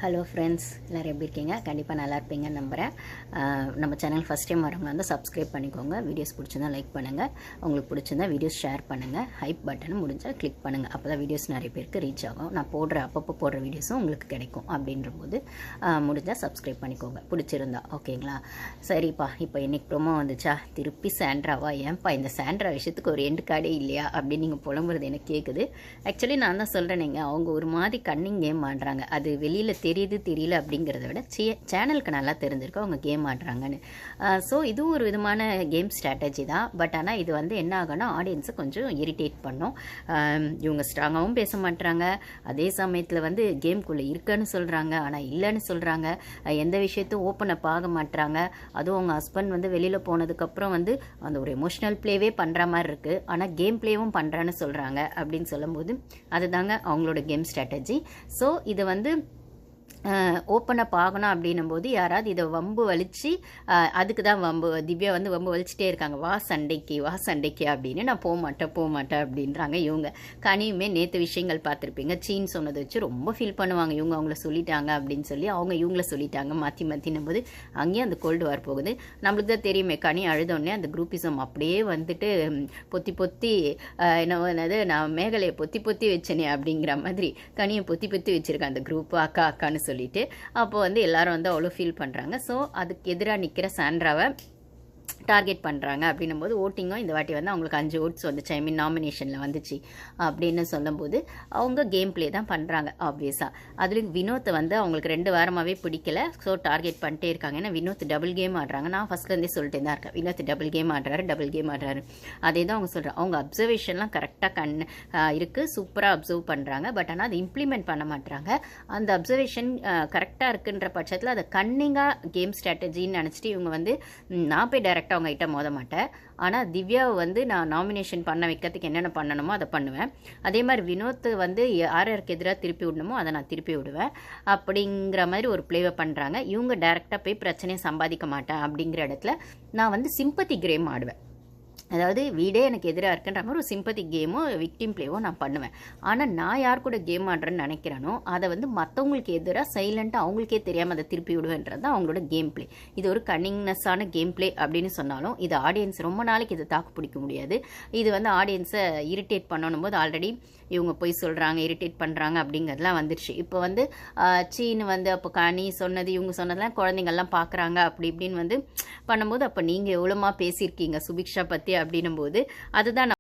Hello friends, எல்லோரும் எப்படி இருக்கீங்க? கண்டிப்பாக நல்லா இருப்பீங்கன்னு நம்புகிறேன். நம்ம சேனல் ஃபஸ்ட் டைம் வரவங்க வந்து சப்ஸ்கிரைப் பண்ணிக்கோங்க. வீடியோஸ் பிடிச்சிருந்தா லைக் பண்ணுங்கள். உங்களுக்கு பிடிச்சிருந்தா வீடியோஸ் ஷேர் பண்ணுங்கள். ஹைப் பட்டன் முடிஞ்சால் கிளிக் பண்ணுங்கள். அப்போ தான் வீடியோஸ் நிறைய பேருக்கு ரீச் ஆகும். நான் அப்பப்போ போடுற வீடியோஸும் உங்களுக்கு கிடைக்கும். அப்படின்ற போது முடிஞ்சால் சப்ஸ்கிரைப் பண்ணிக்கோங்க பிடிச்சிருந்தா. ஓகேங்களா? சரிப்பா, இப்போ இன்றைக்கி ப்ரோமோ வந்துச்சா? திருப்பி சாண்ட்ராவா? ஏன்ப்பா இந்த சாண்ட்ரா விஷயத்துக்கு ஒரு எண்டு கார்டே இல்லையா அப்படின்னு நீங்கள் புலம்புறது எனக்கு கேட்குது. ஆக்சுவலி நான் தான் சொல்கிறேன், அவங்க ஒரு மாதிரி கன்னிங் கேம் ஆடுறாங்க. அது வெளியில் தெரியல அப்படிங்கிறத விட சேனலுக்கு நல்லா தெரிஞ்சிருக்கு அவங்க கேம் ஆடுறாங்கன்னு. ஸோ இதுவும் ஒரு விதமான கேம் ஸ்ட்ராட்டஜி தான். பட் ஆனால் இது வந்து என்ன ஆகும்னா ஆடியன்ஸை கொஞ்சம் இரிட்டேட் பண்ணும். இவங்க ஸ்ட்ராங்காகவும் பேச மாட்டுறாங்க, அதே சமயத்தில் வந்து கேம்குள்ளே இருக்குன்னு சொல்கிறாங்க ஆனால் இல்லைன்னு சொல்கிறாங்க. எந்த விஷயத்தையும் ஓப்பன் அப் ஆக மாட்டுறாங்க. அதுவும் அவங்க ஹஸ்பண்ட் வந்து வெளியில் போனதுக்கப்புறம் வந்து அந்த ஒரு எமோஷ்னல் ப்ளேவே பண்ணுற மாதிரி இருக்குது, ஆனால் கேம் ப்ளேவும் பண்ணுறேன்னு சொல்கிறாங்க. அப்படின்னு சொல்லும்போது அதுதாங்க அவங்களோட கேம் ஸ்ட்ராட்டஜி. ஸோ இது வந்து ஓப்பன் அப் ஆகணும் அப்படின்னும் போது யாராவது இதை வம்பு வலித்து, அதுக்கு தான் திவ்யா வந்து வம்பு வலிச்சிட்டே இருக்காங்க. வா சண்டைக்கு அப்படின்னு. நான் போக மாட்டேன் அப்படின்றாங்க இவங்க. கனியுமே நேற்று விஷயங்கள் பார்த்துருப்பீங்க, சீன் சொன்னதை வச்சு ரொம்ப ஃபீல் பண்ணுவாங்க. இவங்க அவங்கள சொல்லிட்டாங்க அப்படின்னு சொல்லி அவங்க இவங்கள சொல்லிட்டாங்க மாற்றினும் போது அங்கேயும் அந்த கோல்டு வார் போகுது. நம்மளுக்கு தான் தெரியுமே, கனி அழுதோடனே அந்த குரூப்பிசம் அப்படியே வந்துட்டு பொத்தி என்னது நான் மேகலையை பொத்தி வச்சேனே அப்படிங்கிற மாதிரி கனியை பொத்தி வச்சிருக்கேன் அந்த குரூப்பு அக்கான்னு சொல்லிட்டு. அப்போ வந்து எல்லாரும் வந்து அவ்வளோ ஃபீல் பண்ணுறாங்க. ஸோ அதுக்கு எதிராக நிற்கிற சாண்ட்ராவை டார்கெட் பண்ணுறாங்க. அப்படின்னும் போது ஓட்டிங்கும் இந்த வாட்டி வந்து அவங்களுக்கு 5 ஓட்ஸ் வந்துச்சு, நாமினேஷனில் வந்துச்சு அப்படின்னு சொல்லும்போது அவங்க கேம் ப்ளே தான் பண்ணுறாங்க ஆப்வியஸாக. அதுலேயும் வினோத்தை வந்து அவங்களுக்கு 2 வாரமாகவே பிடிக்கல. ஸோ டார்கெட் பண்ணிட்டே இருக்காங்க. ஏன்னா வினோத் டபுள் கேம் ஆடுறாங்க. நான் ஃபஸ்ட்லேருந்தே சொல்லிட்டு தான் இருக்கேன், வினோத் டபுள் கேம் ஆடுறாரு. அதே தான் அவங்க சொல்கிறாங்க. அவங்க அப்சர்வேஷன்லாம் கரெக்டாக இருக்குது, சூப்பராக அப்சர்வ் பண்ணுறாங்க. பட் ஆனால் அதை இம்ப்ளிமெண்ட் பண்ண மாட்டுறாங்க. அந்த அப்சர்வேஷன் கரெக்டாக இருக்குன்ற பட்சத்தில் அதை கன்னிங்காக கேம் ஸ்ட்ராட்டஜின்னு நினச்சிட்டு இவங்க வந்து நான் போய் டைரெக்டாக அவங்க கிட்ட மோத மாட்டேன். ஆனால் திவ்யாவை வந்து நான் நாமினேஷன் பண்ண வைக்கிறதுக்கு என்னென்ன பண்ணணுமோ அதை பண்ணுவேன். அதே மாதிரி வினோத் வந்து யாருக்கு எதிராக திருப்பி விடணுமோ அதை நான் திருப்பி விடுவேன். அப்படிங்கிற மாதிரி ஒரு ப்ளேவை பண்ணுறாங்க. இவங்க டைரெக்டாக போய் பிரச்சனையை சம்பாதிக்க மாட்டேன் அப்படிங்கிற இடத்துல நான் வந்து சிம்பத்தி கேம் ஆடுவேன். அதாவது வீடே எனக்கு எதிராக இருக்குன்ற மாதிரி ஒரு சிம்பத்தி கேமோ விக்டிம் ப்ளேவோ நான் பண்ணுவேன். ஆனால் நான் யார் கூட கேம் ஆடுறேன்னு நினைக்கிறேனோ அதை வந்து மற்றவங்களுக்கு எதிராக சைலண்ட்டாக அவங்களுக்கே தெரியாமல் அதை திருப்பி விடுவேன்றது தான் அவங்களோட கேம் ப்ளே. இது ஒரு கன்னிங்னஸான கேம் ப்ளே அப்படின்னு சொன்னாலும் இது ஆடியன்ஸ் ரொம்ப நாளைக்கு இதை தாக்கு பிடிக்க முடியாது. இது வந்து ஆடியன்ஸை இரிட்டேட் பண்ணணும் போது ஆல்ரெடி இவங்க போய் சொல்கிறாங்க, இரிட்டேட் பண்ணுறாங்க அப்படிங்கிறதுலாம் வந்துடுச்சு. இப்போ வந்து சீனு வந்து அப்போ கனி சொன்னது இவங்க சொன்னதெல்லாம் குழந்தைங்கள்லாம் பார்க்குறாங்க அப்படி இப்படின்னு வந்து பண்ணும்போது அப்போ நீங்கள் எவ்வளோமா பேசியிருக்கீங்க சுபிக்ஷா பற்றி அப்படின்னும் போது அதுதான்